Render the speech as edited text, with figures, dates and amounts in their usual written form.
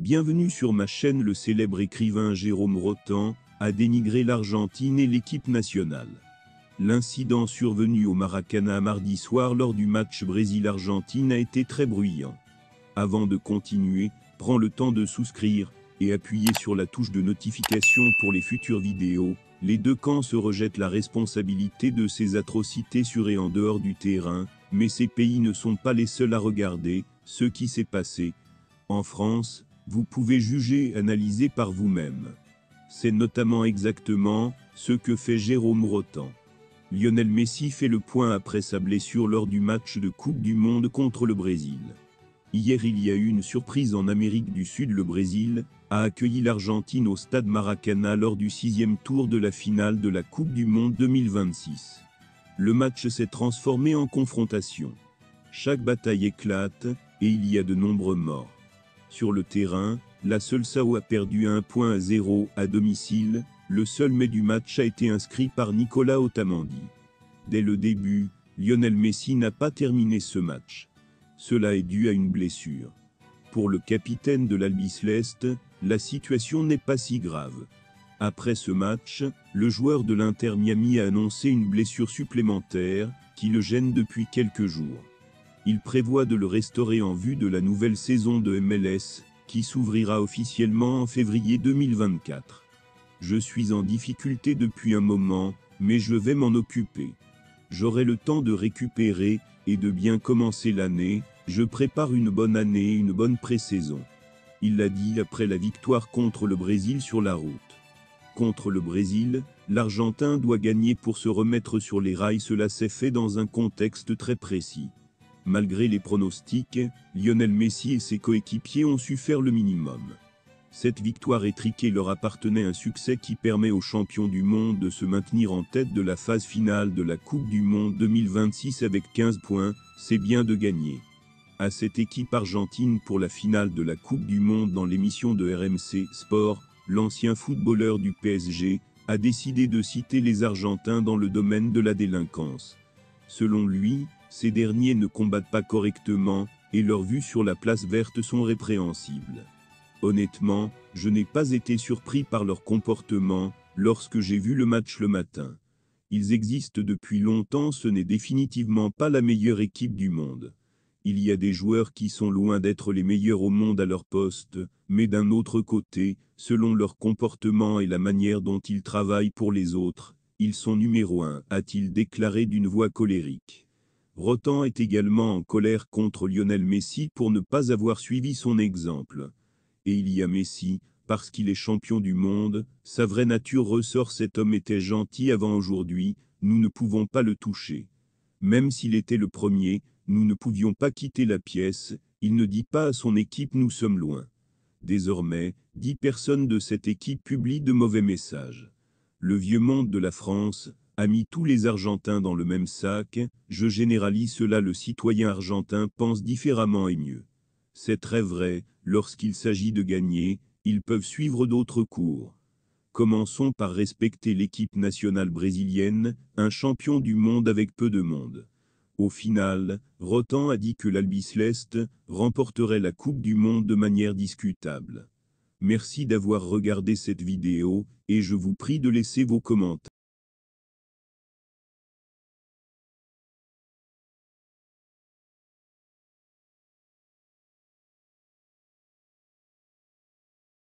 Bienvenue sur ma chaîne. Le célèbre écrivain Jérôme Rotten a dénigré l'Argentine et l'équipe nationale. L'incident survenu au Maracanã mardi soir lors du match Brésil-Argentine a été très bruyant. Avant de continuer, prends le temps de souscrire et appuyer sur la touche de notification pour les futures vidéos. Les deux camps se rejettent la responsabilité de ces atrocités sur et en dehors du terrain, mais ces pays ne sont pas les seuls à regarder ce qui s'est passé. En France, vous pouvez juger et analyser par vous-même. C'est notamment exactement ce que fait Jérôme Rotten. Lionel Messi fait le point après sa blessure lors du match de Coupe du Monde contre le Brésil. Hier, il y a eu une surprise en Amérique du Sud. Le Brésil a accueilli l'Argentine au stade Maracanã lors du 6e tour de la finale de la Coupe du Monde 2026. Le match s'est transformé en confrontation. Chaque bataille éclate et il y a de nombreux morts. Sur le terrain, la Seleção a perdu 1-0 à domicile. Le seul mais du match a été inscrit par Nicolas Otamendi. Dès le début, Lionel Messi n'a pas terminé ce match. Cela est dû à une blessure. Pour le capitaine de l'Albiceleste, la situation n'est pas si grave. Après ce match, le joueur de l'Inter Miami a annoncé une blessure supplémentaire qui le gêne depuis quelques jours. Il prévoit de le restaurer en vue de la nouvelle saison de MLS, qui s'ouvrira officiellement en février 2024. Je suis en difficulté depuis un moment, mais je vais m'en occuper. J'aurai le temps de récupérer et de bien commencer l'année. Je prépare une bonne année et une bonne pré-saison. Il l'a dit après la victoire contre le Brésil sur la route. Contre le Brésil, l'Argentin doit gagner pour se remettre sur les rails. Cela s'est fait dans un contexte très précis. Malgré les pronostics, Lionel Messi et ses coéquipiers ont su faire le minimum. Cette victoire étriquée leur appartenait, un succès qui permet aux champions du monde de se maintenir en tête de la phase finale de la Coupe du Monde 2026 avec 15 points, c'est bien de gagner. À cette équipe argentine pour la finale de la Coupe du Monde dans l'émission de RMC Sport, l'ancien footballeur du PSG a décidé de citer les Argentins dans le domaine de la délinquance. Selon lui, ces derniers ne combattent pas correctement et leurs vues sur la place verte sont répréhensibles. Honnêtement, je n'ai pas été surpris par leur comportement lorsque j'ai vu le match le matin. Ils existent depuis longtemps, ce n'est définitivement pas la meilleure équipe du monde. Il y a des joueurs qui sont loin d'être les meilleurs au monde à leur poste, mais d'un autre côté, selon leur comportement et la manière dont ils travaillent pour les autres, ils sont numéro 1, a-t-il déclaré d'une voix colérique. Rotten est également en colère contre Lionel Messi pour ne pas avoir suivi son exemple. Et il y a Messi, parce qu'il est champion du monde, sa vraie nature ressort. Cet homme était gentil avant aujourd'hui, nous ne pouvons pas le toucher. Même s'il était le premier, nous ne pouvions pas quitter la pièce. Il ne dit pas à son équipe nous sommes loin. Désormais, 10 personnes de cette équipe publient de mauvais messages. Le vieux monde de la France a mis tous les Argentins dans le même sac. Je généralise cela, le citoyen argentin pense différemment et mieux. C'est très vrai, lorsqu'il s'agit de gagner, ils peuvent suivre d'autres cours. Commençons par respecter l'équipe nationale brésilienne, un champion du monde avec peu de monde. Au final, Rotten a dit que l'Albiceleste remporterait la Coupe du Monde de manière discutable. Merci d'avoir regardé cette vidéo, et je vous prie de laisser vos commentaires.